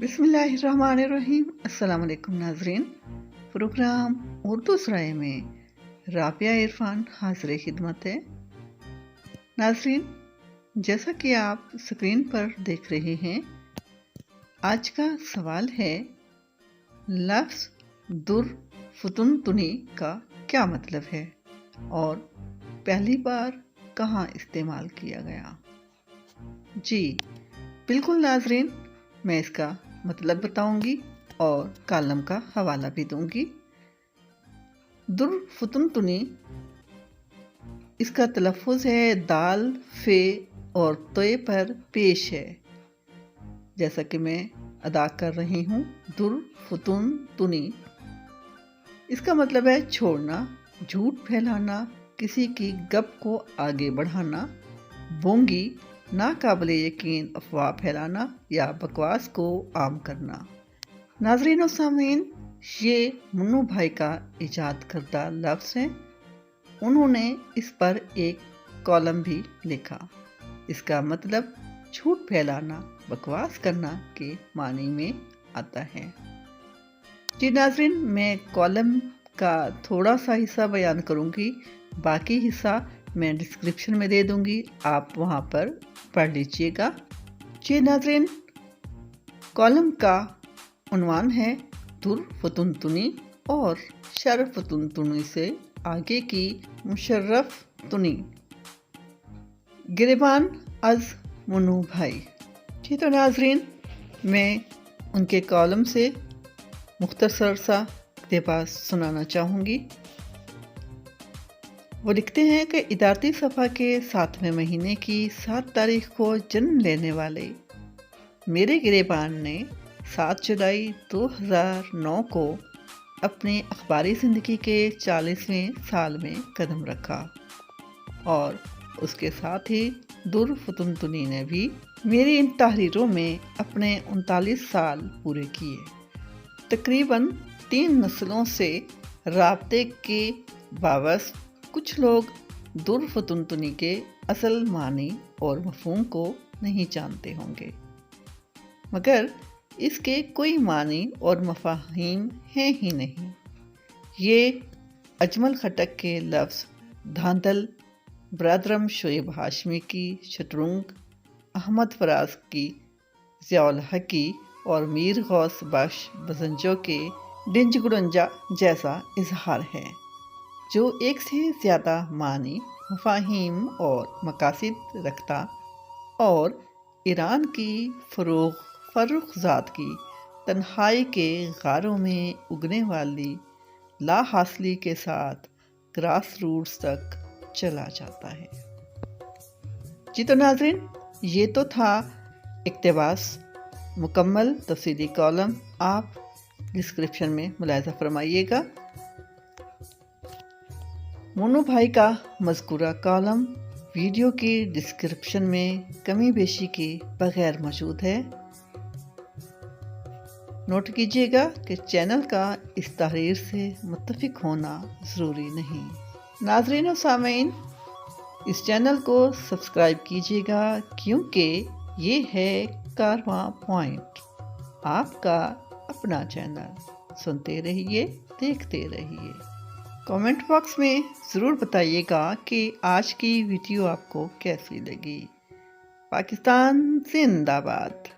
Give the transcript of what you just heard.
بسم اللہ الرحمن الرحیم۔ السلام علیکم ناظرین، پروگرام اردو سرائے میں رابعہ عرفان حاضر خدمت ہے۔ ناظرین، جیسا کہ آپ سکرین پر دیکھ رہے ہیں، آج کا سوال ہے لفظ در فتن تنی کا کیا مطلب ہے اور پہلی بار کہاں استعمال کیا گیا؟ جی بالکل ناظرین، میں اس کا مطلب بتاؤں گی اور کالم کا حوالہ بھی دوں گی۔ در فتن تنی، اس کا تلفظ ہے دال، فے اور توئے پر پیش ہے، جیسا کہ میں ادا کر رہی ہوں۔ در فتن تنی، اس کا مطلب ہے چھوڑنا، جھوٹ پھیلانا، کسی کی گپ کو آگے بڑھانا، بونگی، ناقابل یقین افواہ پھیلانا یا بکواس کو عام کرنا۔ ناظرین و سامعین، یہ منو بھائی کا ایجاد کردہ لفظ ہے۔ انہوں نے اس پر ایک کالم بھی لکھا۔ اس کا مطلب جھوٹ پھیلانا، بکواس کرنا کے معنی میں آتا ہے۔ جی ناظرین، میں کالم کا تھوڑا سا حصہ بیان کروں گی، باقی حصہ میں ڈسکرپشن میں دے دوں گی، آپ وہاں پر پڑھ لیجئے گا۔ جی ناظرین، کالم کا عنوان ہے در فتن تنی اور شر فتن تنی سے آگے کی مشرف تنی، گریبان از منو بھائی۔ جی تو ناظرین، میں ان کے کالم سے مختصر سا اقتباس سنانا چاہوں گی۔ وہ لکھتے ہیں کہ ادارتی صفحہ کے 7ویں مہینے کی 7 تاریخ کو جنم لینے والے میرے گریبان نے 7 جولائی 2009 کو اپنی اخباری زندگی کے 40ویں سال میں قدم رکھا، اور اس کے ساتھ ہی در فتن تنی نے بھی میری ان تحریروں میں اپنے 39 سال پورے کیے۔ تقریباً 3 نسلوں سے رابطے کے باوجود کچھ لوگ در فتن تنی کے اصل معنی اور مفہوم کو نہیں جانتے ہوں گے، مگر اس کے کوئی معنی اور مفاہیم ہیں ہی نہیں۔ یہ اجمل خٹک کے لفظ دھاندل، برادرم شعیب ہاشمی کی شترنگ، احمد فراز کی ضیاء الحق کی اور میر غوث بخش بزنجو کے ڈنج گڈنجا جیسا اظہار ہے، جو ایک سے زیادہ معنی، مفاہیم اور مقاصد رکھتا اور ایران کی فرخ زاد کی تنہائی کے غاروں میں اگنے والی لا حاصلی کے ساتھ گراس روٹس تک چلا جاتا ہے۔ جی تو ناظرین، یہ تو تھا اقتباس۔ مکمل تفصیلی کالم آپ ڈسکرپشن میں ملاحظہ فرمائیے گا۔ منو بھائی کا مذکورہ کالم ویڈیو کی ڈسکرپشن میں کمی بیشی کے بغیر موجود ہے۔ نوٹ کیجیے گا کہ چینل کا اس تحریر سے متفق ہونا ضروری نہیں۔ ناظرین و سامعین، اس چینل کو سبسکرائب کیجیے گا، کیونکہ یہ ہے کارواں پوائنٹ، آپ کا اپنا چینل۔ سنتے رہیے، دیکھتے رہیے۔ کامنٹ باکس میں ضرور بتائیے گا کہ آج کی ویڈیو آپ کو کیسی لگی۔ پاکستان زندہ باد۔